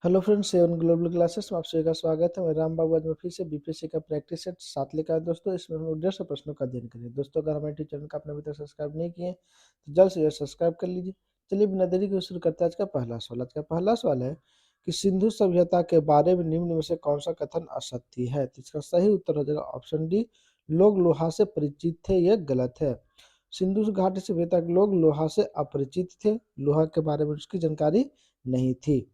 Hello friends, seven global classes में आप सभी का स्वागत है। मैं राम बाबू आज मैं फिर से बीपीएससी का प्रैक्टिस सेट साथ लेकर आया दोस्तों। इसमें हम 150 प्रश्नों का अध्ययन करेंगे दोस्तों। अगर हमारे चैनल का आपने अभी तक सब्सक्राइब नहीं किए तो जल्द से जल्द सब्सक्राइब कर लीजिए। चलिए बिना देरी के शुरू करते हैं आज का पहला सवाल। आज का पहला सवाल है कि सिंधु सभ्यता के बारे में निम्न में से कौन सा कथन असत्य है। तो इसका सही उत्तर हो जाएगा ऑप्शन डी, लोग लोहा से परिचित थे। यह गलत है। सिंधु घाटी सभ्यता के लोग लोहा से अपरिचित थे। लोहा के बारे में उसकी जानकारी नहीं थी।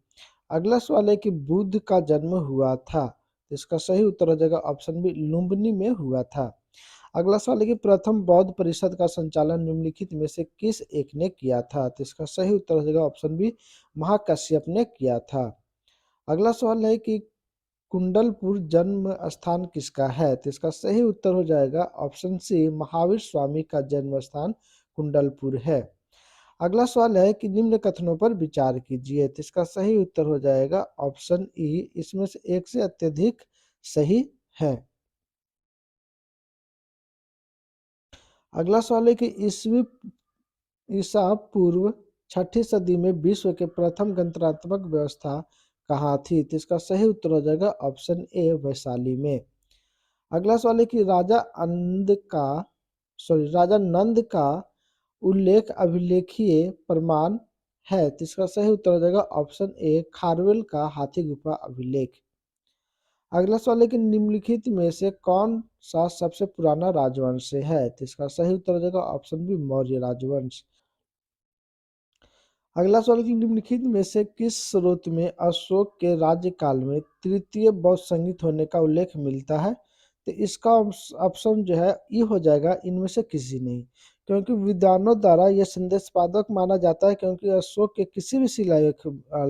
अगला सवाल है कि बुद्ध का जन्म हुआ था। तो इसका सही उत्तर हो जाएगा ऑप्शन बी, लुम्बिनी में हुआ था। अगला सवाल है कि प्रथम बौद्ध परिषद का संचालन निम्नलिखित में से किस एक ने किया था। तो इसका सही उत्तर हो जाएगा ऑप्शन बी, महाकश्यप ने किया था। अगला सवाल है कि कुंडलपुर जन्म स्थान किसका है। तो इसका सही उत्तर हो जाएगा ऑप्शन सी, महावीर स्वामी का जन्म स्थान कुंडलपुर है। अगला सवाल है कि निम्न कथनों पर विचार कीजिए। तो इसका सही उत्तर हो जाएगा ऑप्शन ई, इसमें से एक से अत्यधिक सही है। अगला सवाल है कि ईसा पूर्व 6ठी सदी में विश्व के प्रथम गणतंत्रात्मक व्यवस्था कहाँ थी। तो इसका सही उत्तर हो जाएगा ऑप्शन ए, वैशाली में। अगला सवाल है कि राजा नंद का उल्लेख अभिलेखीय प्रमाण है। तो इसका सही उत्तर हो जाएगा ऑप्शन ए, खारवेल का हाथी गुफा अभिलेख। अगला सवाल है कि निम्नलिखित में से कौन सा सबसे पुराना राजवंश है। तो इसका सही उत्तर हो जाएगा ऑप्शन बी, मौर्य राजवंश। अगला सवाल है कि निम्नलिखित में से किस स्रोत में अशोक के राज्यकाल में तृतीय बौद्ध संगीत होने का उल्लेख मिलता है। तो इसका ऑप्शन जो है ई हो जाएगा, इनमें से किसी नहीं। क्योंकि विद्वानों द्वारा यह संदेशपादक माना जाता है, क्योंकि अशोक के किसी भी शिलालेख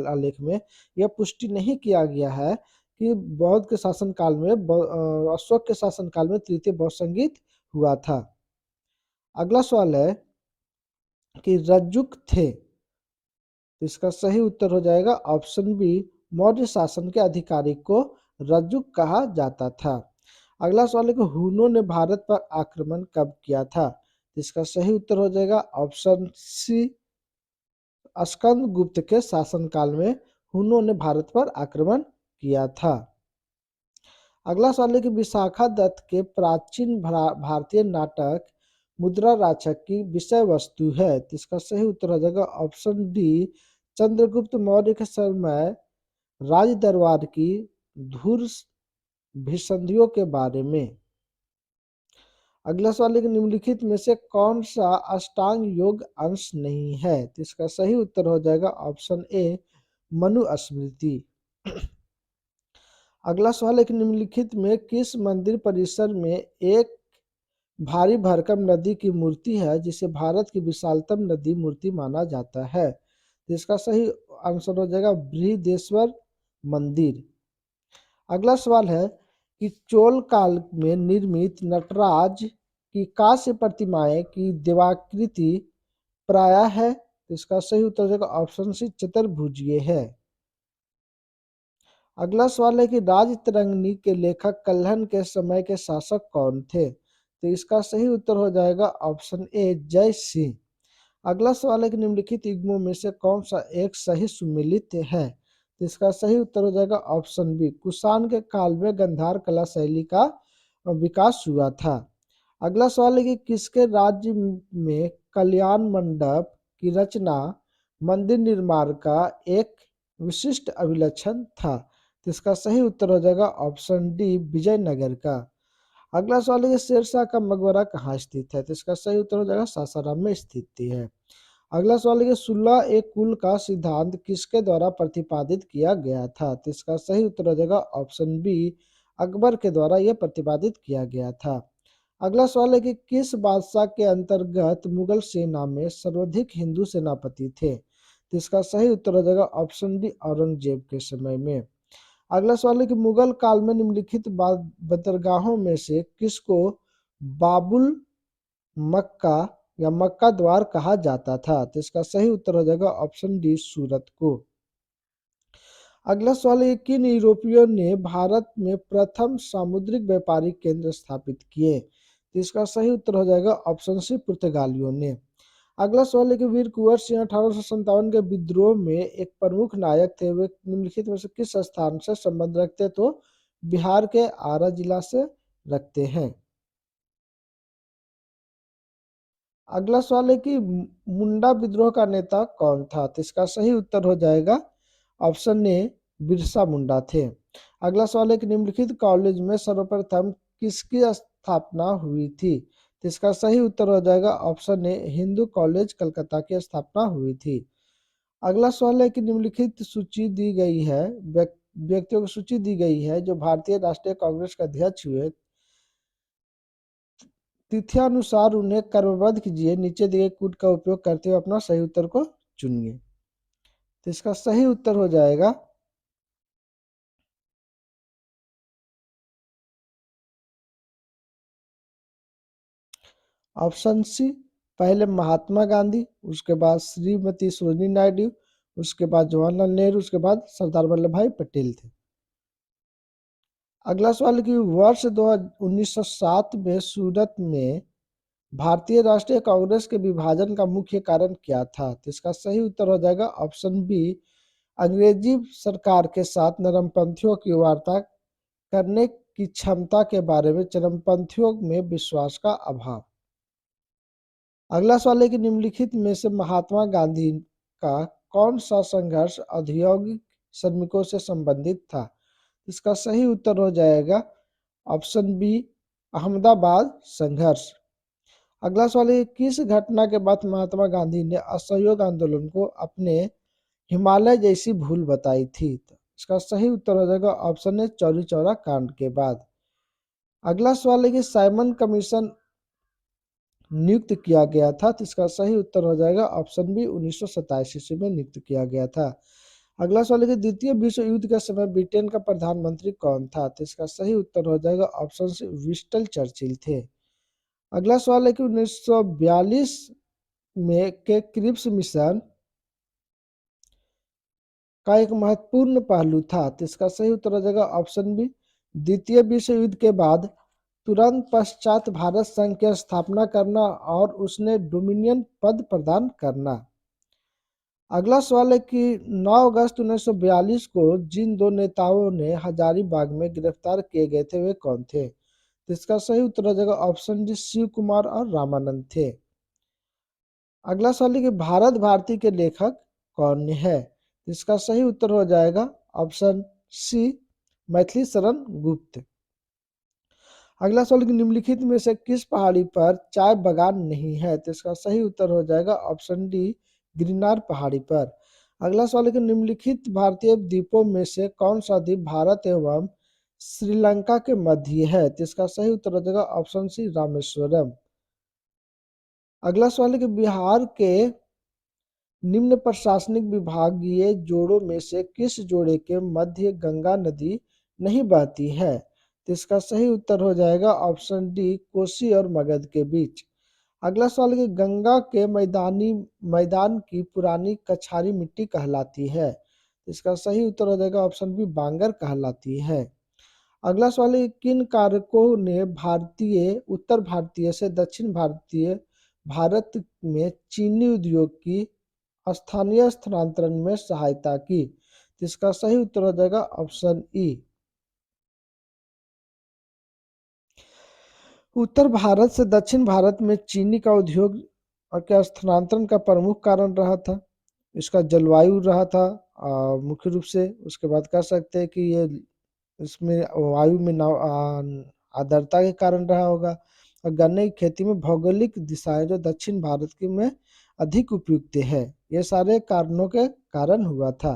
आलेख में यह पुष्टि नहीं किया गया है कि बौद्ध के शासनकाल में अशोक के शासनकाल में तृतीय बौद्ध संगीत हुआ था। अगला सवाल है कि रज्जुक थे। तो इसका सही उत्तर हो जाएगा ऑप्शन बी, मौर्य शासन के अधिकारी को रज्जुक कहा जाता था। अगला सवाल है कि हुनों ने भारत पर आक्रमण कब किया था। तो इसका सही उत्तर हो जाएगा ऑप्शन सी, स्कंद गुप्त के शासनकाल में हुनों ने भारत पर आक्रमण किया था। अगला सवाल है कि विशाखा दत्त के प्राचीन भारतीय नाटक मुद्रा राक्षस की विषय वस्तु है। तो इसका सही उत्तर हो जाएगा ऑप्शन डी, चंद्रगुप्त मौर्य के समय राज दरबार की धूर भिसंधियों के बारे में। अगला सवाल है कि निम्नलिखित में से कौन सा अष्टांग योग अंश नहीं है। तो इसका सही उत्तर हो जाएगा ऑप्शन ए, मनुस्मृति। अगला सवाल है कि निम्नलिखित में किस मंदिर परिसर में एक भारी भरकम नदी की मूर्ति है जिसे भारत की विशालतम नदी मूर्ति माना जाता है। तो इसका सही आंसर हो जाएगा बृहदेश्वर मंदिर। अगला सवाल है कि चोल काल में निर्मित नटराज की कांस्य प्रतिमाएं की देवाकृति प्रायः है। तो इसका सही उत्तर हो जाएगा ऑप्शन सी, चतुर्भुजीय है। अगला सवाल है कि राजतरंगिणी के लेखक कल्हण के समय के शासक कौन थे। तो इसका सही उत्तर हो जाएगा ऑप्शन ए, जय सिंह। अगला सवाल है कि निम्नलिखित युग्मों में से कौन सा एक सही सुमेलित है। तो इसका सही उत्तर हो जाएगा ऑप्शन बी, कुषाण के काल में गंधार कला शैली का विकास हुआ था। अगला सवाल है कि किसके राज्य में कल्याण मंडप की रचना मंदिर निर्माण का एक विशिष्ट अभिलक्षण था। तो इसका सही उत्तर हो जाएगा ऑप्शन डी, विजयनगर का। अगला सवाल है कि शेरशाह का मकबरा कहाँ स्थित है। तो इसका सही उत्तर हो जाएगा सासाराम में स्थित है। अगला सवाल है कि सुलह ए कुल का सिद्धांत किसके द्वारा प्रतिपादित किया गया था। तो इसका सही उत्तर हो जाएगा ऑप्शन बी, अकबर के द्वारा यह प्रतिपादित किया गया था। अगला सवाल है कि किस बादशाह के अंतर्गत मुगल सेना में सर्वाधिक हिंदू सेनापति थे। तो इसका सही उत्तर हो जाएगा ऑप्शन डी, औरंगजेब के समय में। अगला सवाल है कि मुगल काल में निम्नलिखित बंदरगाहों में से किसको बाबुल मक्का या मक्का द्वार कहा जाता था। तो इसका सही उत्तर हो जाएगा ऑप्शन डी, सूरत को। अगला सवाल है किन यूरोपियों ने भारत में प्रथम सामुद्रिक व्यापारिक केंद्र स्थापित किए। तो इसका सही उत्तर हो जाएगा ऑप्शन सी, पुर्तगालियों ने। अगला सवाल है कि वीर कुंवर सिंह 1857 के विद्रोह में एक प्रमुख नायक थे। वे निम्नलिखित में से किस स्थान से संबंध रखते? तो बिहार के आरा जिला से रखते हैं। अगला सवाल है कि मुंडा विद्रोह का नेता कौन था? तो इसका सही उत्तर हो जाएगा ऑप्शन ए, बिरसा मुंडा थे। अगला सवाल है कि निम्नलिखित कॉलेज में सर्वप्रथम किसकी स्थापना हुई थी? तो इसका सही उत्तर हो जाएगा option A, Hindu college Calcutta की स्थापना हुई थी। अगला सवाल है कि निम्नलिखित सूची दी गई है, व्यक्तियों की सूची दी गई है जो भारतीय राष्ट्रीय कांग्रेस के अध्यक्ष हुए। तिथ्यानुसार उन्हें क्रमबद्ध कीजिए, नीचे दिए कूट का उपयोग करते हुए अपना सही उत्तर को चुनिए। तो इसका सही उत्तर हो जाएगा ऑप्शन सी, पहले महात्मा गांधी, उसके बाद श्रीमती सरोजिनी नायडू, उसके बाद जवाहरलाल नेहरू, उसके बाद सरदार वल्लभ भाई पटेल थे। अगला सवाल कि वर्ष 1907 में सूरत में भारतीय राष्ट्रीय कांग्रेस के विभाजन का मुख्य कारण क्या था? तो इसका सही उत्तर हो जाएगा ऑप्शन बी, अंग्रेजी सरकार के साथ नरमपंथियों की वार्ता करने की क्षमता के बारे में चरमपंथियों में विश्वास का अभाव। अगला सवाल है कि निम्नलिखित में से महात्मा गांधी का कौन सा संघर्ष औद्योगिक श्रमिकों से संबंधित था? इसका सही उत्तर हो जाएगा ऑप्शन बी, अहमदाबाद संघर्ष। अगला सवाल है किस घटना के बाद महात्मा गांधी ने असहयोग आंदोलन को अपने हिमालय जैसी भूल बताई थी? तो इसका सही उत्तर हो जाएगा ऑप्शन ए, चौरी चौरा कांड के बाद। अगला सवाल है कि साइमन कमीशन नियुक्त किया गया था? तो इसका सही उत्तर हो जाएगा ऑप्शन बी, 1927 ईस्वी में नियुक्त किया गया था। अगला सवाल है कि द्वितीय विश्व युद्ध के समय ब्रिटेन का प्रधानमंत्री कौन था? तो इसका सही उत्तर हो जाएगा ऑप्शन सी, विंस्टन चर्चिल थे। अगला सवाल है कि 1942 में के क्रिप्स मिशन का एक महत्वपूर्ण पहलू था? तो इसका सही उत्तर हो जाएगा ऑप्शन बी, द्वितीय विश्व युद्ध के बाद तुरंत पश्चात भारत संघ की स्थापना करना और उसने डोमिनियन पद प्रदान करना। अगला सवाल है कि 9 अगस्त 1942 को जिन दो नेताओं ने हजारीबाग में गिरफ्तार किए गए थे वे कौन थे? तो इसका सही उत्तर हो जाएगा ऑप्शन डी, शिव कुमार और रामानंद थे। अगला सवाल है कि भारत भारती के लेखक कौन है? इसका सही उत्तर हो जाएगा ऑप्शन सी, मैथिली शरण गुप्त। अगला सवाल कि निम्नलिखित में से किस पहाड़ी पर चाय बागान नहीं है? तो इसका सही उत्तर हो जाएगा ऑप्शन डी, गिरनार पहाड़ी पर। अगला सवाल है कि निम्नलिखित भारतीय द्वीपों में से कौन सा द्वीप भारत एवं श्रीलंका के मध्य है? तो इसका सही उत्तर हो जाएगा ऑप्शन सी, रामेश्वरम। अगला सवाल है कि बिहार के निम्न प्रशासनिक विभागीय जोड़ों में से किस जोड़े के मध्य गंगा नदी नहीं बहती है? तो इसका सही उत्तर हो जाएगा ऑप्शन डी, कोसी और मगध के बीच। अगला सवाल है कि गंगा के मैदान की पुरानी कछारी मिट्टी कहलाती है? तो इसका सही उत्तर हो जाएगा ऑप्शन बी, बांगर कहलाती है। अगला सवाल है कि किन कारकों ने उत्तर भारतीय से दक्षिण भारतीय भारत में चीनी उद्योग की स्थानीय स्थानांतरण में सहायता की? तो इसका सही उत्तर हो जाएगा ऑप्शन ई, उत्तर भारत से दक्षिण भारत में चीनी का उद्योग और क्या स्थानांतरण का प्रमुख कारण रहा था? इसका जलवायु रहा था मुख्य रूप से। उसके बाद कह सकते हैं कि ये इसमें वायु में आर्द्रता के कारण रहा होगा। और गन्ने की खेती में भौगोलिक दिशाएं जो दक्षिण भारत की में अधिक उपयुक्त है, ये सारे कारणों के कारण हुआ था।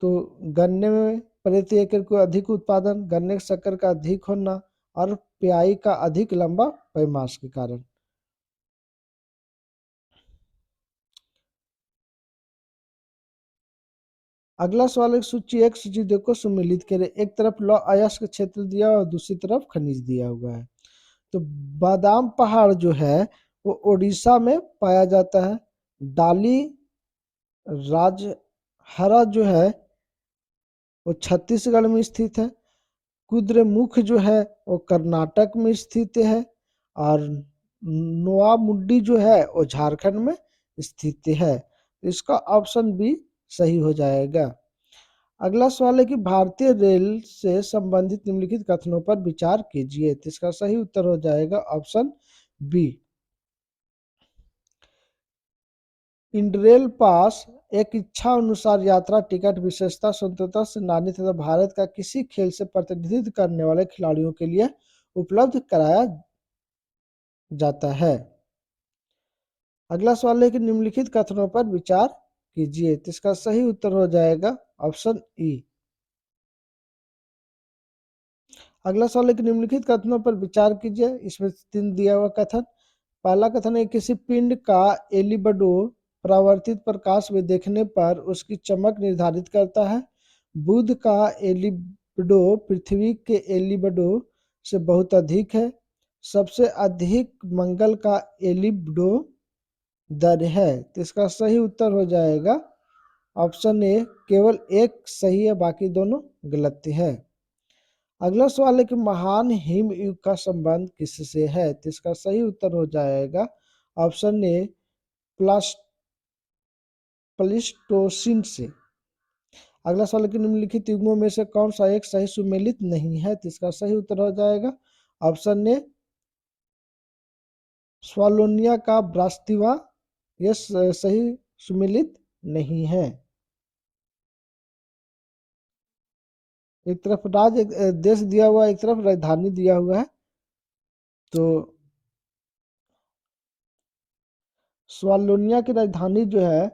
तो गन्ने में प्रति एकड़ को अधिक उत्पादन, गन्ने की शक्कर का अधिक होना और प्याई का अधिक लंबा पैमास के कारण। अगला सवाल है सूची दो को सुमेलित करें। एक तरफ लौह अयस्क क्षेत्र दिया और दूसरी तरफ खनिज दिया हुआ है। तो बादाम पहाड़ जो है वो उड़ीसा में पाया जाता है। डाली राजहरा जो है वो छत्तीसगढ़ में स्थित है। कुद्रेमुख जो है वो कर्नाटक में स्थित है। और नोआमुड्डी जो है वो झारखंड में स्थित है। इसका ऑप्शन बी सही हो जाएगा। अगला सवाल है कि भारतीय रेल से संबंधित निम्नलिखित कथनों पर विचार कीजिए। तो इसका सही उत्तर हो जाएगा ऑप्शन बी। इंडरेल पास एक इच्छा अनुसार यात्रा टिकट विशेषता स्वतंत्रता सेनानी तथा भारत का किसी खेल से प्रतिनिधित्व करने वाले खिलाड़ियों के लिए उपलब्ध कराया जाता है। अगला सवाल है कि निम्नलिखित कथनों पर विचार कीजिए। तो इसका सही उत्तर हो जाएगा ऑप्शन ई। अगला सवाल है कि निम्नलिखित कथनों पर विचार कीजिए। इसमें 3 दिया हुआ कथन। पहला कथन है किसी पिंड का एलिबडो परावर्तित प्रकाश में देखने पर उसकी चमक निर्धारित करता है। बुध का एलिबडो पृथ्वी के एलिबडो से बहुत अधिक है। सबसे अधिक मंगल का एलिबडो दर है। तो इसका सही उत्तर हो जाएगा ऑप्शन ए। केवल एक सही है, बाकी दोनों गलत है। अगला सवाल है कि महान हिम युग का संबंध किससे है। तो इसका सही उत्तर हो जाएगा ऑप्शन ए प्लास्टोसिन से। अगला सवाल है कि निम्नलिखित युग्मों में से कौन सा एक सही सुमेलित नहीं है। तो इसका सही उत्तर हो जाएगा ऑप्शन ए स्वालोनिया का ब्रास्तिवा। यह सही सुमेलित नहीं है। एक तरफ देश दिया हुआ है, एक तरफ राजधानी दिया हुआ है। तो स्वालोनिया की राजधानी जो है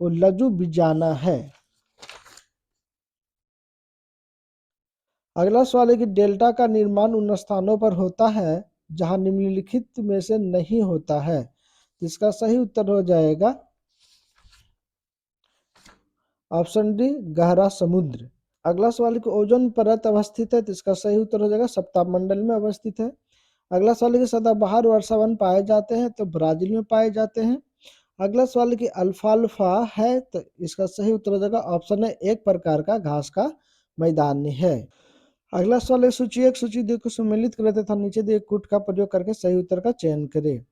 वो लजुबिजाना है। अगला सवाल है कि डेल्टा का निर्माण उन स्थानों पर होता है जहां निम्नलिखित में से नहीं होता है। इसका सही उत्तर हो जाएगा ऑप्शन डी गहरा समुद्र। अगला सवाल है कि ओजोन परत अवस्थित है। तो इसका सही उत्तर हो जाएगा सप्ताह मंडल में अवस्थित है। अगला सवाल है कि सदाबहार वर्षावन पाए जाते हैं। तो ब्राजील में पाए जाते हैं। अगला सवाल है कि अल्फाल्फा है। तो इसका सही उत्तर हो जाएगा ऑप्शन है एक प्रकार का घास का मैदान है। अगला सवाल है सूची एक सूची दो को सम्मिलित करे तथा नीचे दिए कूट का प्रयोग करके सही उत्तर का चयन करे।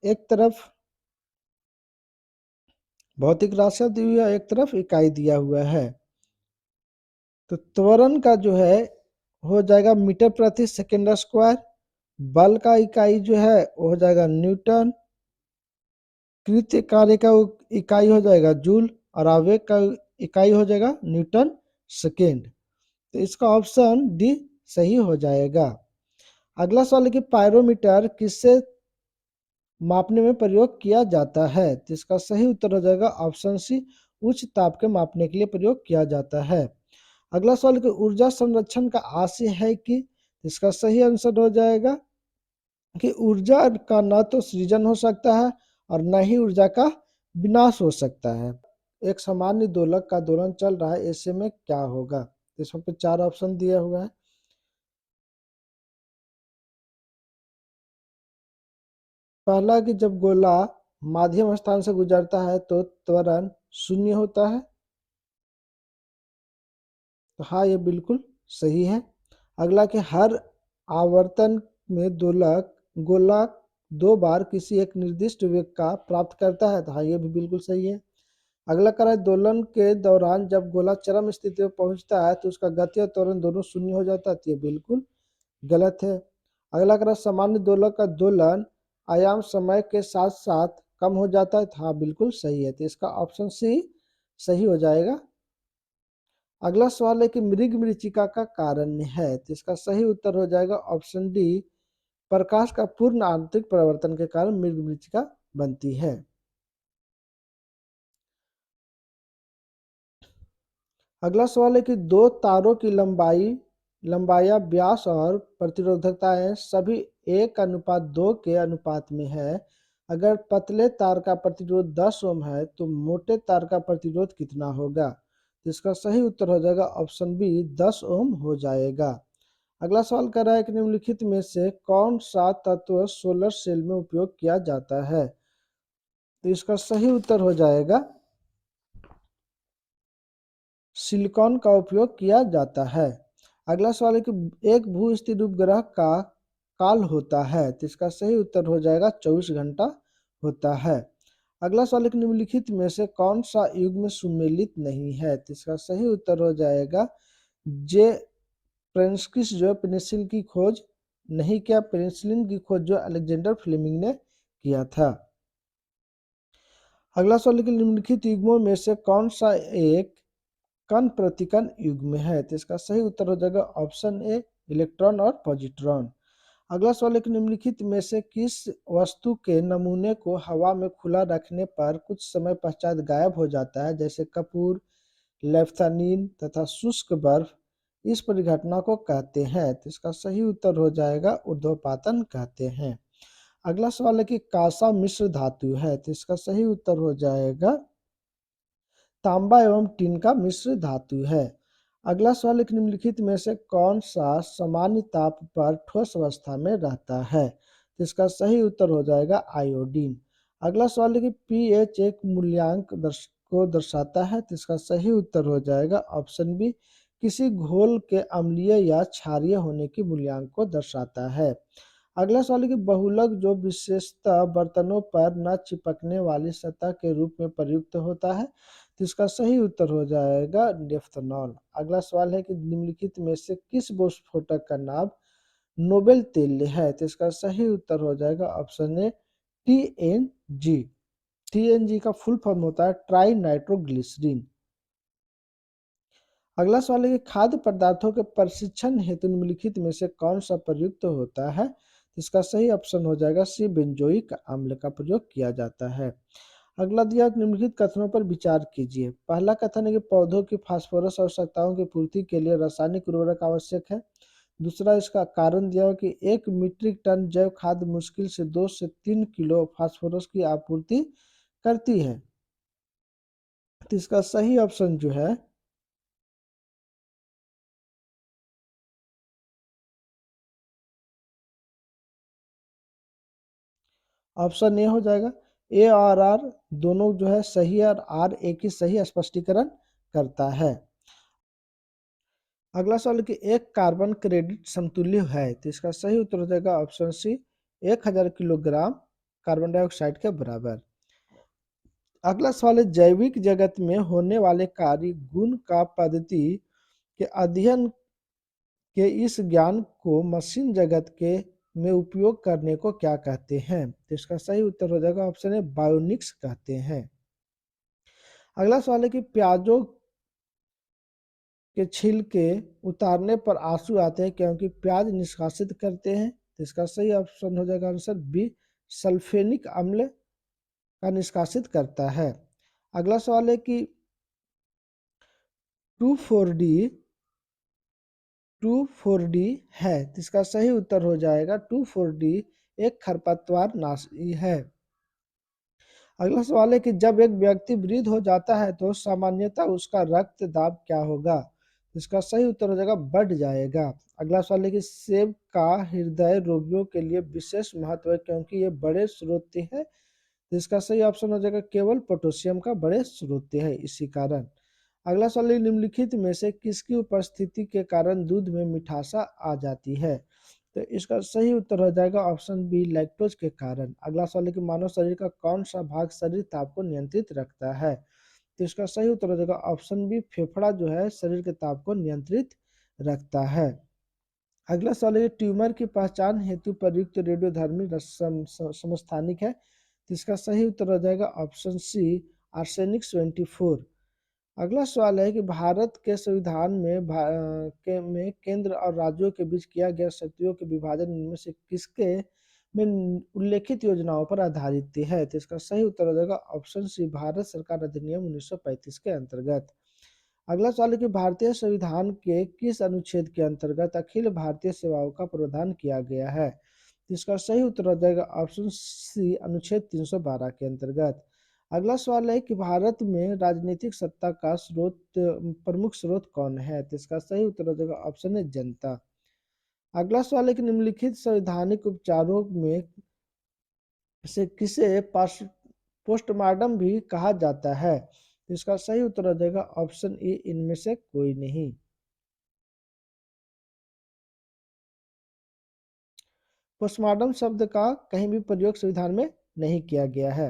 एक तरफ भौतिक राशियां दी हुई है, एक तरफ इकाई दिया हुआ है। तो त्वरण का जो है हो जाएगा मीटर प्रति सेकेंड स्क्वायर। बल का इकाई जो है वो हो जाएगा न्यूटन। कृत्य कार्य का इकाई हो जाएगा जूल और आवेग का इकाई हो जाएगा न्यूटन सेकेंड। तो इसका ऑप्शन डी सही हो जाएगा। अगला सवाल है कि पायरोमीटर किससे मापने में प्रयोग किया जाता है। तो इसका सही उत्तर हो जाएगा ऑप्शन सी उच्च ताप के मापने के लिए प्रयोग किया जाता है। अगला सवाल है कि ऊर्जा संरक्षण का आशय है कि इसका सही आंसर हो जाएगा कि ऊर्जा का न तो सृजन हो सकता है और न ही ऊर्जा का विनाश हो सकता है। एक सामान्य दोलक का दोलन चल रहा है, ऐसे में क्या होगा। इसमें पे 4 ऑप्शन दिया हुआ है। पहला कि जब गोला माध्यम स्थान से गुजरता है तो त्वरण 0 होता है। तो हाँ, ये बिल्कुल सही है। अगला कि हर आवर्तन में दोलक गोला 2 बार किसी एक निर्दिष्ट वेग का प्राप्त करता है। तो हाँ, ये भी बिल्कुल सही है। अगला कह रहा है दोलन के दौरान जब गोला चरम स्थिति में पहुंचता है तो उसका गति और त्वरण दोनों 0 हो जाता है। तो ये बिल्कुल गलत है। अगला कह रहा है सामान्य दोलक का दोलन आयाम समय के साथ साथ कम हो जाता है। तो हाँ, बिल्कुल सही है। तो इसका ऑप्शन सी सही हो जाएगा। अगला सवाल है कि मृग मरीचिका का कारण है। तो इसका सही उत्तर हो जाएगा ऑप्शन डी प्रकाश का पूर्ण आंतरिक परिवर्तन के कारण मृग मरीचिका बनती है। अगला सवाल है कि दो तारों की लंबाई व्यास और प्रतिरोधकताएं सभी 1:2 के अनुपात में है। अगर पतले तार का प्रतिरोध 10 ओम है तो मोटे तार का प्रतिरोध कितना होगा। तो इसका सही उत्तर हो जाएगा ऑप्शन बी 10 ओम हो जाएगा। अगला सवाल कर रहा है कि निम्नलिखित में से कौन सा तत्व सोलर सेल में उपयोग किया जाता है। तो इसका सही उत्तर हो जाएगा सिलिकॉन का उपयोग किया जाता है। अगला सवाल है कि एक भू स्थिर उपग्रह का काल होता है? तो इसका सही उत्तर हो जाएगा 24 घंटा होता है। अगला सवाल है कि निम्नलिखित में से कौन सा युग्म सुमेलित नहीं है? तो इसका सही उत्तर हो जाएगा जे फ्रांसिस जो पेनिसिलिन की खोज नहीं किया, पेनिसिलिन की खोज जो अलेक्जेंडर फ्लेमिंग ने किया था। अगला सवाल है कि निम्नलिखित युग्मों में से कौन सा एक कण प्रतिकण युग्म है? तो इसका सही उत्तर हो जाएगा ऑप्शन ए इलेक्ट्रॉन और पॉजिट्रॉन। अगला सवाल है कि निम्नलिखित में से किस वस्तु के नमूने को हवा में खुला रखने पर कुछ समय पश्चात गायब हो जाता है, जैसे कपूर, लेफ्थानीन तथा शुष्क बर्फ? इस परिघटना को कहते हैं? तो इसका सही उत्तर हो जाएगा ऊर्ध्वपातन कहते हैं। अगला सवाल है कि कांसा मिश्र धातु है? तो इसका सही उत्तर हो जाएगा तांबा एवं टिन का मिश्र धातु है। अगला सवाल है कि निम्नलिखित में से कौन सा सामान्य ताप पर ठोस अवस्था में रहता है? तो इसका सही उत्तर हो जाएगा आयोडीन। अगला सवाल है कि पीएच एक मूल्यांक को दर्शाता है? तो इसका सही उत्तर हो जाएगा ऑप्शन बी किसी घोल के अम्लीय या क्षारीय होने की मूल्यांक को दर्शाता है। अगला सवाल है कि बहुलक जो विशेषतः बर्तनों पर न चिपकने वाली सतह के रूप में प्रयुक्त होता है? तो इसका सही उत्तर हो जाएगा नेफ्थनॉल। अगला सवाल है कि निम्नलिखित में से किस विस्फोटक का नाम नोबेल तेल है? तो इसका सही उत्तर हो जाएगा ऑप्शन ए टीएनजी। टीएनजी का फुल फॉर्म होता है ट्राई नाइट्रोग्लिसरीन। अगला सवाल है कि खाद्य पदार्थों के प्रशिक्षण हेतु निम्नलिखित में से कौन सा प्रयुक्त होता है? इसका सही ऑप्शन हो जाएगा सी बेंजोइक अम्ल का प्रयोग किया जाता है। अगला दिया निम्नलिखित कथनों पर विचार कीजिए। पहला कथन है कि पौधों की फास्फोरस आवश्यकताओं की पूर्ति के लिए रासायनिक उर्वरक आवश्यक है। दूसरा इसका कारण दिया कि 1 मीट्रिक टन जैव खाद्य मुश्किल से 2 से 3 किलो फास्फोरस की आपूर्ति करती है। तो इसका सही ऑप्शन जो है ऑप्शन ए हो जाएगा। ए और आर दोनों जो है सही है और आर एक ही सही स्पष्टीकरण करता है। अगला सवाल कि एक कार्बन क्रेडिट समतुल्य है? तो इसका सही उत्तर हो जाएगा option C 1000 kilogram carbon dioxide के बराबर। अगला सवाल है जैविक जगत में होने वाले कार्य गुण का पद्धति के अध्ययन के इस ज्ञान को मशीन जगत के में उपयोग करने को क्या कहते हैं? तो इसका सही उत्तर हो जाएगा ऑप्शन ए बायोनिक्स कहते हैं। अगला सवाल है कि प्याजों के छिलके उतारने पर आंसू आते हैं क्योंकि प्याज निष्कासित करते हैं? तो इसका सही ऑप्शन हो जाएगा आंसर बी सल्फेनिक अम्ल का निष्कासित करता है। अगला सवाल है कि 2,4-D 2,4-D है, तो इसका सही उत्तर हो जाएगा 2,4-D एक खरपतवार नाशी है। अगला सवाल है कि जब एक व्यक्ति वृद्ध हो जाता है तो सामान्यतः उसका रक्त दाब क्या होगा? इसका सही उत्तर हो जाएगा बढ़ जाएगा। अगला सवाल है कि सेब का हृदय रोगियों के लिए विशेष महत्व है क्योंकि ये बड़े स्रोत है? तो इसका सही ऑप्शन हो जाएगा केवल पोटेशियम का बड़े स्रोत है इसी कारण। अगला सवाल है निम्नलिखित में से किसकी उपस्थिति के कारण दूध में मिठासा आ जाती है? तो इसका सही उत्तर हो जाएगा ऑप्शन बी लैक्टोज के कारण। अगला सवाल है कि मानव शरीर का कौन सा भाग शरीर ताप को नियंत्रित रखता है? तो इसका सही उत्तर हो जाएगा ऑप्शन बी फेफड़ा जो है शरीर के ताप को नियंत्रित रखता है। अगला सवाल है ट्यूमर की पहचान हेतु प्रयुक्त रेडियोधर्मी समस्थानिक है? तो इसका सही उत्तर हो जाएगा ऑप्शन सी आर्सेनिक 24। अगला सवाल है कि भारत के संविधान में केंद्र और राज्यों के बीच किया गया शक्तियों के विभाजन इनमें से किसके में उल्लेखित योजनाओं पर आधारित है? तो इसका सही उत्तर हो जाएगा ऑप्शन सी भारत सरकार अधिनियम 1935 के अंतर्गत। अगला सवाल है कि भारतीय संविधान के किस अनुच्छेद के अंतर्गत अखिल भारतीय सेवाओं का प्रावधान किया गया है? तो इसका सही उत्तर हो जाएगा ऑप्शन सी अनुच्छेद 312 के अंतर्गत। अगला सवाल है कि भारत में राजनीतिक सत्ता का प्रमुख स्रोत कौन है? तो इसका सही उत्तर हो जाएगा ऑप्शन है जनता। अगला सवाल है कि निम्नलिखित संवैधानिक उपचारों में से किसे पोस्टमार्टम भी कहा जाता है? तो इसका सही उत्तर हो जाएगा ऑप्शन ए इनमें से कोई नहीं। पोस्टमार्टम शब्द का कहीं भी प्रयोग संविधान में नहीं किया गया है।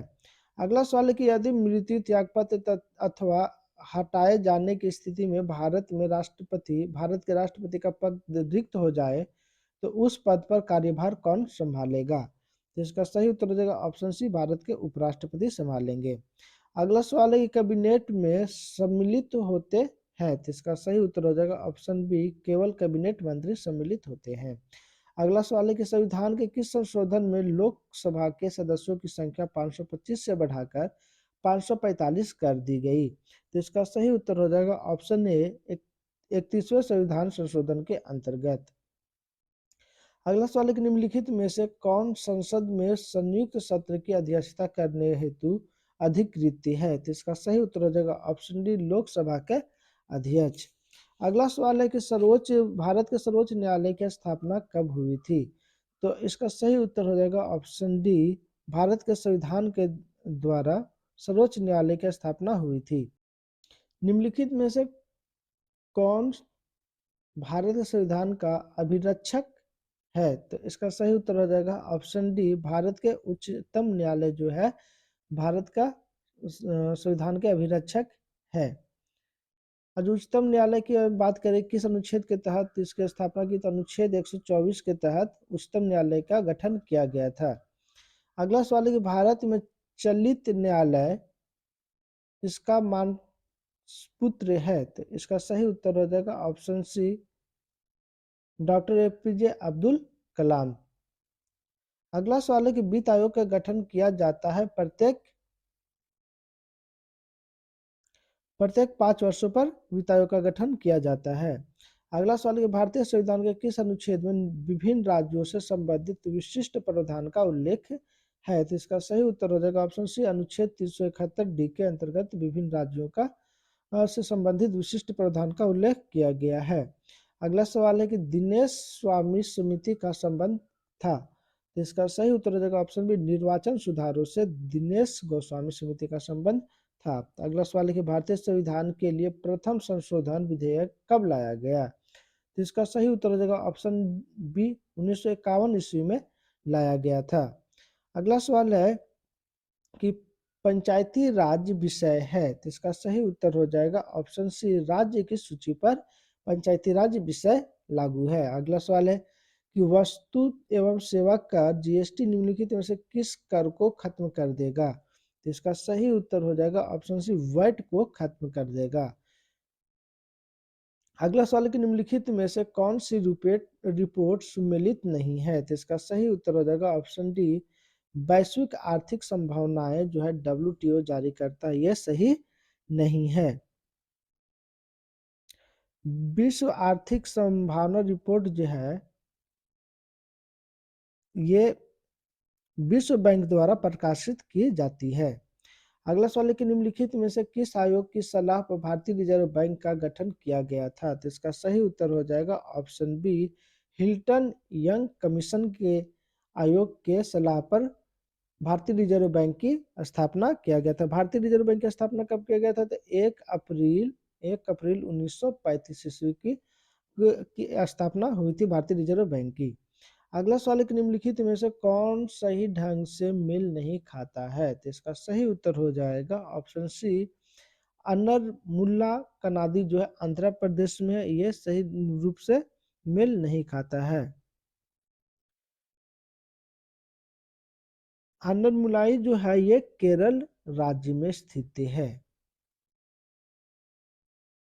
अगला सवाल है कि यदि मृत्यु, त्यागपत्र अथवा हटाए जाने की स्थिति में भारत के राष्ट्रपति का पद रिक्त हो जाए तो उस पद पर कार्यभार कौन संभालेगा? तो इसका सही उत्तर हो जाएगा ऑप्शन सी, भारत के उपराष्ट्रपति संभालेंगे। अगला सवाल है कि कैबिनेट में सम्मिलित होते हैं, तो इसका सही उत्तर हो जाएगा ऑप्शन बी, केवल कैबिनेट मंत्री सम्मिलित होते हैं। अगला सवाल है कि संविधान के किस संशोधन में लोकसभा के सदस्यों की संख्या 525 से बढ़ाकर 545 कर दी गई? तो इसका सही उत्तर हो जाएगा ऑप्शन ए, 31वें संविधान संशोधन के अंतर्गत। अगला सवाल है कि निम्नलिखित में से कौन संसद में संयुक्त सत्र की अध्यक्षता करने हेतु अधिकृत है? तो इसका सही उत्तर हो जाएगा ऑप्शन डी, लोकसभा के अध्यक्ष। अगला सवाल है कि भारत के सर्वोच्च न्यायालय की स्थापना कब हुई थी? तो इसका सही उत्तर हो जाएगा ऑप्शन डी, भारत के संविधान के द्वारा सर्वोच्च न्यायालय की स्थापना हुई थी। निम्नलिखित में से कौन भारत के संविधान का अभिरक्षक है? तो इसका सही उत्तर हो जाएगा ऑप्शन डी, भारत के उच्चतम न्यायालय जो है भारत का संविधान के अभिरक्षक है। आज उच्चतम न्यायालय की बात करें किस अनुच्छेद के तहत इसकी स्थापना की, तो अनुच्छेद 124 के तहत उच्चतम न्यायालय का गठन किया गया था। अगला सवाल है कि भारत में चलित न्यायालय इसका मानसपुत्र है, तो इसका सही उत्तर हो जाएगा option C, doctor APJ Abdul Kalam. अगला सवाल है कि वित्त आयोग का गठन किया जाता है प्रत्येक 5 वर्षों पर वित्त आयोग का गठन किया जाता है। अगला सवाल है कि भारतीय संविधान के किस अनुच्छेद में विभिन्न राज्यों से संबंधित विशिष्ट प्रावधान का उल्लेख है? तो इसका सही उत्तर हो जाएगा ऑप्शन सी, अनुच्छेद 371 डी के अंतर्गत विभिन्न राज्यों का से संबंधित विशिष्ट प्रावधान का उल्लेख किया गया है। अगला सवाल है कि दिनेश स्वामी समिति का संबंध था, तो इसका सही उत्तर हो जाएगा ऑप्शन बी, निर्वाचन सुधारों से दिनेश गोस्वामी समिति का संबंध था। अगला सवाल है कि भारतीय संविधान के लिए प्रथम संशोधन विधेयक कब लाया गया? तो इसका सही उत्तर हो जाएगा ऑप्शन बी, 1951 ईस्वी में लाया गया था। अगला सवाल है कि पंचायती राज विषय है, तो इसका सही उत्तर हो जाएगा ऑप्शन सी, राज्य की सूची पर पंचायती राज विषय लागू है। अगला सवाल है कि वस्तु एवं सेवा कर जीएसटी निम्नलिखित में से किस कर को खत्म कर देगा? तो इसका सही उत्तर हो जाएगा ऑप्शन सी, वैट को खत्म कर देगा। अगला सवाल है कि निम्नलिखित में से कौन सी रिपोर्ट सुमेलित नहीं है? तो इसका सही उत्तर हो जाएगा ऑप्शन डी, वैश्विक आर्थिक संभावनाएं जो है WTO जारी करता है, यह सही नहीं है। विश्व आर्थिक संभावना रिपोर्ट जो है ये विश्व बैंक द्वारा प्रकाशित की जाती है। अगला सवाल है कि निम्नलिखित में से किस आयोग की सलाह पर भारतीय रिजर्व बैंक का गठन किया गया था? तो इसका सही उत्तर हो जाएगा option B, Hilton Young commission के आयोग के सलाह पर भारतीय रिजर्व बैंक की स्थापना किया गया था। भारतीय रिजर्व बैंक की स्थापना कब किया गया था? तो 1 अप्रैल 1935 ईस्वी की स्थापना हुई थी भारतीय रिजर्व बैंक की। अगला सवाल है निम्नलिखित में से कौन सही ढंग से मेल नहीं खाता है? तो इसका सही उत्तर हो जाएगा ऑप्शन सी, अन्नर मुल्ला कनादी जो है आंध्र प्रदेश में, ये सही रूप से मेल नहीं खाता है। अन्नर मुलाई जो है ये केरल राज्य में स्थित है।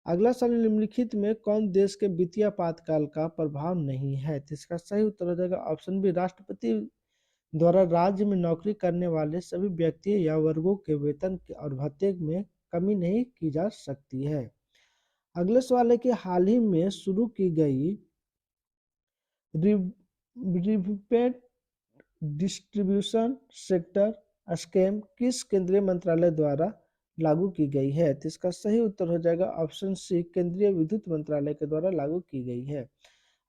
अगला सवाल, निम्नलिखित में कौन देश के वित्तीय आपातकाल का प्रभाव नहीं है? तो इसका सही उत्तर हो जाएगा ऑप्शन बी, राष्ट्रपति द्वारा राज्य में नौकरी करने वाले सभी व्यक्ति या वर्गों के वेतन और भत्ते में कमी नहीं की जा सकती है। अगले सवाल है कि हाल ही में शुरू की गई रिवेट डिस्ट्रीब्यूशन सेक्टर स्कीम किस केंद्रीय मंत्रालय द्वारा लागू की गई है? तो इसका सही उत्तर हो जाएगा ऑप्शन सी, केंद्रीय विद्युत मंत्रालय के द्वारा लागू की गई है।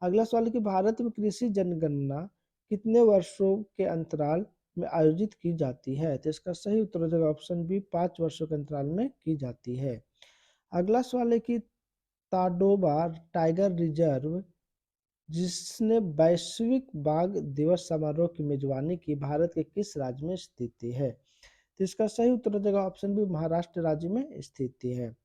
अगला सवाल है कि भारत में कृषि जनगणना कितने वर्षों के अंतराल में आयोजित की जाती है? तो इसका सही उत्तर हो जाएगा ऑप्शन बी, 5 वर्षों के अंतराल में की जाती है। अगला सवाल है कि ताडोबा टाइगर रिजर्व जिसने वैश्विक बाघ दिवस समारोह की मेजबानी की, भारत के किस राज्य में स्थित है? तो इसका सही उत्तर हो जाएगा ऑप्शन बी, महाराष्ट्र राज्य में स्थित है।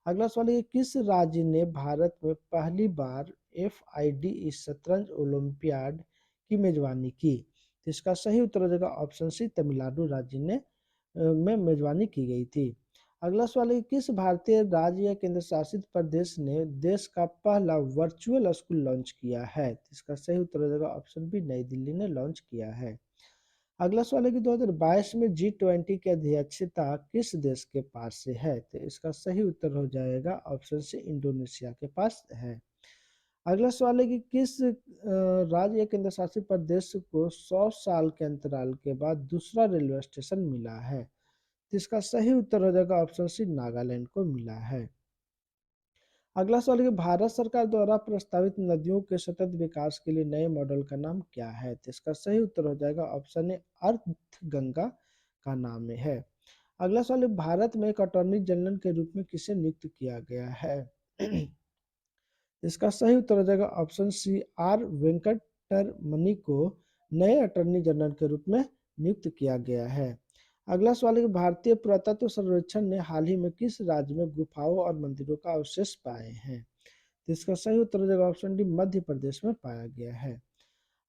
अगला सवाल है, किस राज्य ने भारत में पहली बार FIDE शतरंज ओलंपियाड की मेजबानी की? तो इसका सही उत्तर हो जाएगा ऑप्शन सी, तमिलनाडु राज्य ने में मेजबानी की गई थी। अगला सवाल है, किस भारतीय राज्य या केंद्र शासित प्रदेश ने देश का पहला वर्चुअल स्कूल लॉन्च किया है? तो इसका सही उत्तर हो जाएगा ऑप्शन बी, नई दिल्ली ने लॉन्च किया है। अगला सवाल है कि 2022 में G20 की अध्यक्षता किस देश के पास से है? तो इसका सही उत्तर हो जाएगा ऑप्शन सी, इंडोनेशिया के पास है। अगला सवाल है कि किस राज्य या केंद्र शासित प्रदेश को 100 साल के अंतराल के बाद दूसरा रेलवे स्टेशन मिला है? तो इसका सही उत्तर हो जाएगा ऑप्शन सी, नागालैंड को मिला है। अगला सवाल है कि भारत सरकार द्वारा प्रस्तावित नदियों के सतत विकास के लिए नए मॉडल का नाम क्या है? तो इसका सही उत्तर हो जाएगा ऑप्शन ए, अर्थ गंगा का नाम है। अगला सवाल है, भारत में एक अटॉर्नी जनरल के रूप में किसे नियुक्त किया गया है? इसका सही उत्तर हो जाएगा ऑप्शन सी, R वेंकटरमणि को नए अटॉर्नी जनरल के रूप में नियुक्त किया गया है। अगला सवाल है कि भारतीय पुरातत्व सर्वेक्षण ने हाल ही में किस राज्य में गुफाओं और मंदिरों का अवशेष पाए हैं? तो इसका सही उत्तर हो जाएगा ऑप्शन डी, मध्य प्रदेश में पाया गया है।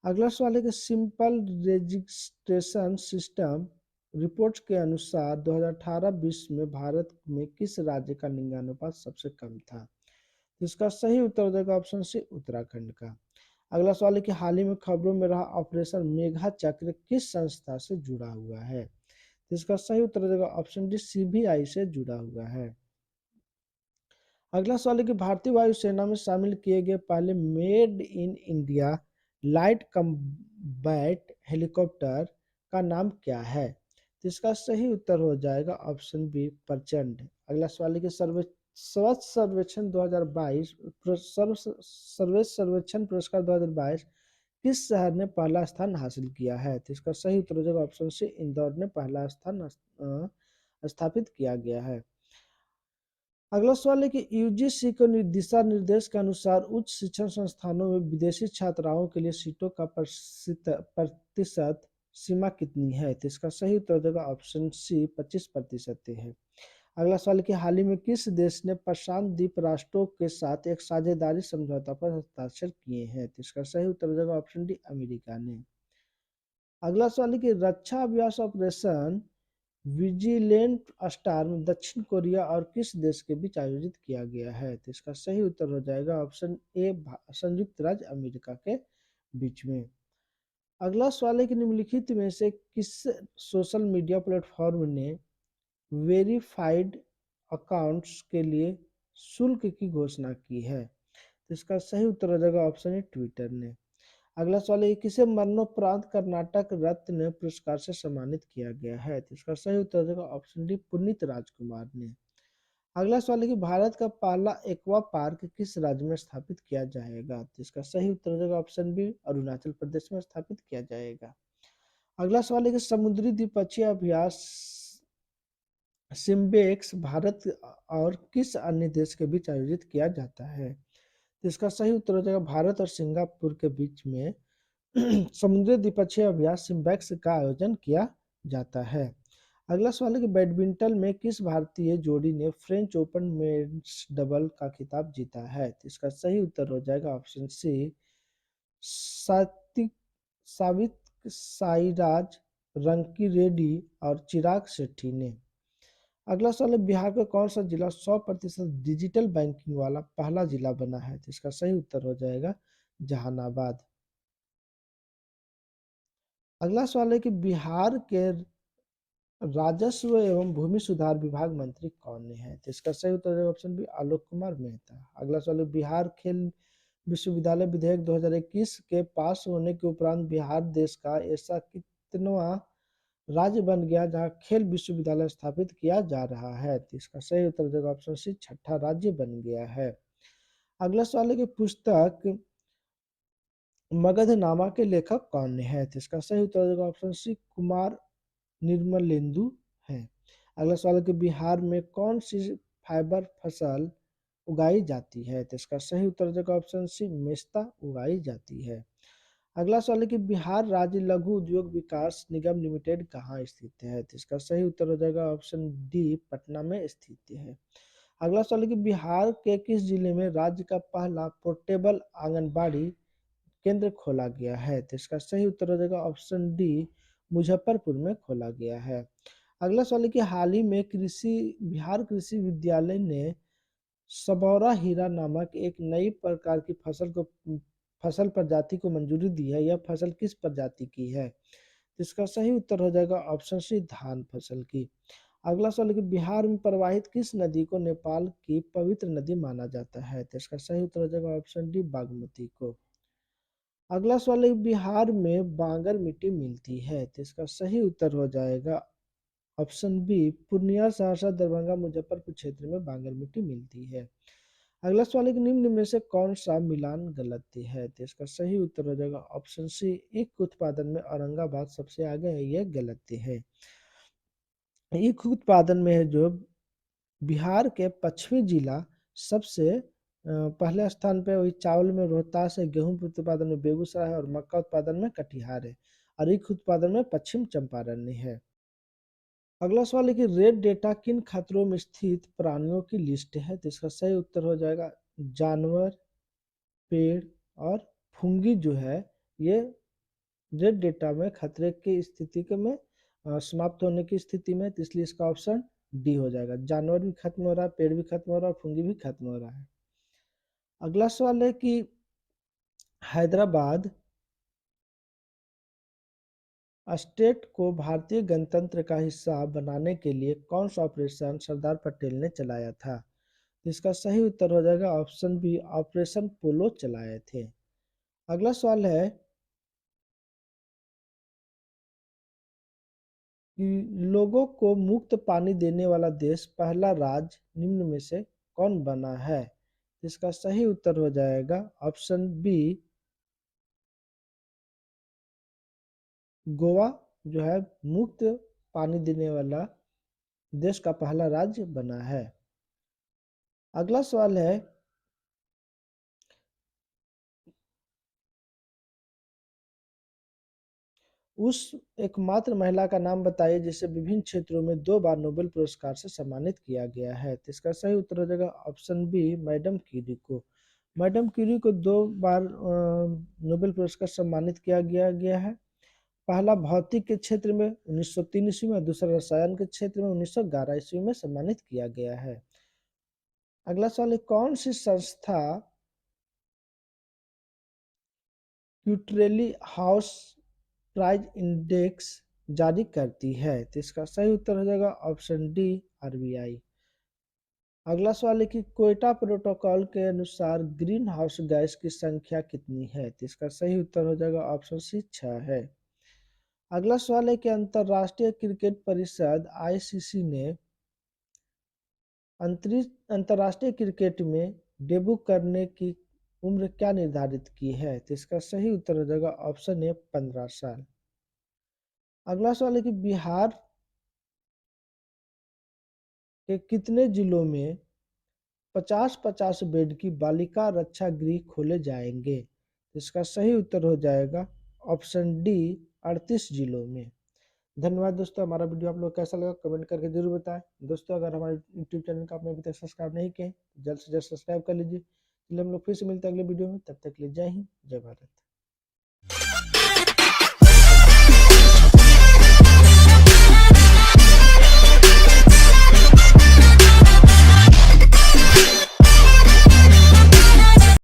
अगला सवाल है कि सिंपल रजिस्ट्रेशन सिस्टम रिपोर्ट्स के अनुसार 2018-20 में भारत में किस राज्य का लिंगानुपात सबसे कम था? तो इसका सही उत्तर हो जाएगा ऑप्शन सी, उत्तराखंड का। अगला सवाल है कि हाल ही में खबरों में रहा ऑपरेशन मेघा चक्र किस संस्था से जुड़ा हुआ है? तो इसका सही उत्तर हो जाएगा ऑप्शन डी, CBI से जुड़ा हुआ है। अगला सवाल है कि भारतीय वायुसेना में शामिल किए गए पहले made in India light combat helicopter का नाम क्या है? तो इसका सही उत्तर हो जाएगा ऑप्शन बी, प्रचंड। अगला सवाल है कि स्वच्छ सर्वेक्षण 2022 सर्वेश सर्वेक्षण पुरस्कार 2022 किस शहर ने पहला स्थान हासिल किया है? तो इसका सही उत्तर हो जाएगा ऑप्शन सी, इंदौर ने पहला स्थान स्थापित किया गया है। अगला सवाल है कि UGC के दिशा निर्देश के अनुसार उच्च शिक्षण संस्थानों में विदेशी छात्राओं के लिए सीटों का प्रतिशत सीमा कितनी है? तो इसका सही उत्तर देगा ऑप्शन सी, 25% है। अगला सवाल है कि हाल ही में किस देश ने प्रशांत द्वीप राष्ट्रों के साथ एक साझेदारी समझौता पर हस्ताक्षर किए हैं? तो इसका सही उत्तर देगा ऑप्शन डी, अमेरिका ने। अगला सवाल है कि रक्षा अभ्यास ऑपरेशन विजिलेंट स्टार्म दक्षिण कोरिया और किस देश के बीच आयोजित किया गया है? तो इसका सही उत्तर हो जाएगा ऑप्शन ए, संयुक्त राज्य अमेरिका के बीच में। अगला सवाल है कि निम्नलिखित में से किस सोशल मीडिया प्लेटफॉर्म ने वेरीफाइड अकाउंट्स के लिए शुल्क की घोषणा की है? तो इसका सही उत्तर हो जाएगा ऑप्शन ए, ट्विटर ने। अगला सवाल है, किसे मरणोपरांत कर्नाटक रत्न पुरस्कार से सम्मानित किया गया है? तो इसका सही उत्तर देगा ऑप्शन डी, पुनीत राजकुमार ने। अगला सवाल है कि भारत का पहला एक्वा पार्क किस राज्य में स्थापित किया जाएगा? तो इसका सही उत्तर देगा ऑप्शन बी, अरुणाचल प्रदेश में स्थापित किया जाएगा। अगला सवाल है कि समुद्री द्विपक्षीय अभ्यास सिम्बेक्स भारत और किस अन्य देश के बीच आयोजित किया जाता है? तो इसका सही उत्तर हो जाएगा भारत और सिंगापुर के बीच में समुद्री द्विपक्षीय अभ्यास सिम्बैक्स का आयोजन किया जाता है। अगला सवाल है कि बैडमिंटन में किस भारतीय जोड़ी ने फ्रेंच ओपन मेंस डबल का खिताब जीता है? तो इसका सही उत्तर हो जाएगा ऑप्शन सी, सात्विक सावित साईराज रंकी रेड्डी और चिराग शेट्टी ने। अगला सवाल है, बिहार का कौन सा जिला 100% डिजिटल बैंकिंग वाला पहला जिला बना है? तो इसका सही उत्तर हो जाएगा जहानाबाद। अगला सवाल है कि बिहार के राजस्व एवं भूमि सुधार विभाग मंत्री कौन है? तो इसका सही उत्तर है ऑप्शन बी, आलोक कुमार मेहता। अगला सवाल है, बिहार खेल विश्वविद्यालय विधेयक 2021 के पास होने के उपरांत बिहार देश का ऐसा कितनवां राज्य बन गया जहां खेल विश्वविद्यालय स्थापित किया जा रहा है? तो इसका सही उत्तर देगा ऑप्शन सी, छठा राज्य बन गया है। अगला सवाल है कि पुस्तक मगधनामा के लेखक कौन है? तो इसका सही उत्तर देगा ऑप्शन सी, कुमार निर्मलेंदु है। अगला सवाल है कि बिहार में कौन सी फाइबर फसल उगाई जाती है। तो इसका सही उत्तर हो जाएगा ऑप्शन सी, मेस्ता उगाई जाती है। अगला सवाल है कि बिहार राज्य लघु उद्योग विकास निगम लिमिटेड कहाँ स्थित है। तो इसका सही उत्तर हो जाएगा ऑप्शन डी, पटना में स्थित है। अगला सवाल है कि बिहार के किस जिले में राज्य का पहला पोर्टेबल आंगनबाड़ी केंद्र खोला गया है। तो इसका सही उत्तर हो जाएगा ऑप्शन डी, मुजफ्फरपुर में खोला गया है। अगला सवाल है कि हाल ही में बिहार कृषि विद्यालय ने सबौरा हीरा नामक एक नई प्रकार की फसल प्रजाति को मंजूरी दी है। यह फसल किस प्रजाति की है। तो इसका सही उत्तर हो जाएगा ऑप्शन सी, धान फसल की। अगला सवाल है कि बिहार में प्रवाहित किस नदी को नेपाल की पवित्र नदी माना जाता है। तो इसका सही उत्तर हो जाएगा ऑप्शन डी, बागमती को। अगला सवाल है कि बिहार में बांगर मिट्टी मिलती है। तो इसका सही उत्तर हो जाएगा ऑप्शन बी, पूर्णिया, सहरसा, दरभंगा, मुजफ्फरपुर क्षेत्र में बांगर मिट्टी मिलती है। अगला सवाल है कि निम्न में से कौन सा मिलान गलत है। तो इसका सही उत्तर हो जाएगा ऑप्शन सी, ईख उत्पादन में औरंगाबाद सबसे आगे है, यह गलत है। ईख उत्पादन में है जो बिहार के पश्चिमी जिला सबसे पहले स्थान पे, वही चावल में रोहतास है, गेहूं उत्पादन में बेगूसराय है और मक्का उत्पादन में कटिहार है, और ईख उत्पादन में पश्चिम चंपारण है। अगला सवाल है कि रेड डेटा किन खतरों में स्थित प्राणियों की लिस्ट है। तो इसका सही उत्तर हो जाएगा जानवर, पेड़ और फुंगी जो है ये रेड डेटा में खतरे की स्थिति में समाप्त होने की स्थिति में, तो इसलिए इसका ऑप्शन डी हो जाएगा। जानवर भी खत्म हो रहा है, पेड़ भी खत्म हो रहा है और फुंगी भी खत्म हो रहा है। अगला सवाल है कि हैदराबाद स्टेट को भारतीय गणतंत्र का हिस्सा बनाने के लिए कौन सा ऑपरेशन सरदार पटेल ने चलाया था। तो इसका सही उत्तर हो जाएगा ऑप्शन बी, ऑपरेशन पोलो चलाए थे। अगला सवाल है कि लोगों को मुफ्त पानी देने वाला देश पहला राज्य निम्न में से कौन बना है। इसका सही उत्तर हो जाएगा ऑप्शन बी, गोवा जो है मुफ्त पानी देने वाला देश का पहला राज्य बना है। अगला सवाल है उस एकमात्र महिला का नाम बताइए जिसे विभिन्न क्षेत्रों में 2 बार नोबेल पुरस्कार से सम्मानित किया गया है। तो इसका सही उत्तर हो जाएगा ऑप्शन बी, मैडम क्यूरी को। मैडम क्यूरी को 2 बार नोबेल पुरस्कार सम्मानित किया गया है। पहला भौतिक के क्षेत्र में 1903 ईस्वी में, दूसरा रसायन के क्षेत्र में 1911 ईस्वी में सम्मानित किया गया है। अगला सवाल है कौन सी संस्था क्यूटरेली हाउस प्राइज इंडेक्स जारी करती है। तो इसका सही उत्तर हो जाएगा ऑप्शन डी, आरबीआई। अगला सवाल है कि क्योटो प्रोटोकॉल के अनुसार ग्रीन हाउस गैस की संख्या कितनी है। तो इसका सही उत्तर हो जाएगा ऑप्शन सी, 6 है। अगला सवाल है कि अंतर्राष्ट्रीय क्रिकेट परिषद आईसीसी ने अंतर्राष्ट्रीय क्रिकेट में डेब्यू करने की उम्र क्या निर्धारित की है। तो इसका सही उत्तर हो जाएगा ऑप्शन ए, 15 साल। अगला सवाल है कि बिहार के कितने जिलों में 50-50 बेड की बालिका रक्षा गृह खोले जाएंगे। इसका सही उत्तर हो जाएगा ऑप्शन डी, 38 जिलों में। धन्यवाद दोस्तों, हमारा वीडियो आप लोग कैसा लगा कमेंट करके जरूर बताएं। दोस्तों अगर हमारे यूट्यूब चैनल का आपने अभी तक सब्सक्राइब नहीं किए जल्द से जल्द सब्सक्राइब कर लीजिए। चलिए हम लोग फिर से मिलते हैं अगले वीडियो में, तब तक के लिए जय हिंद, जय भारत।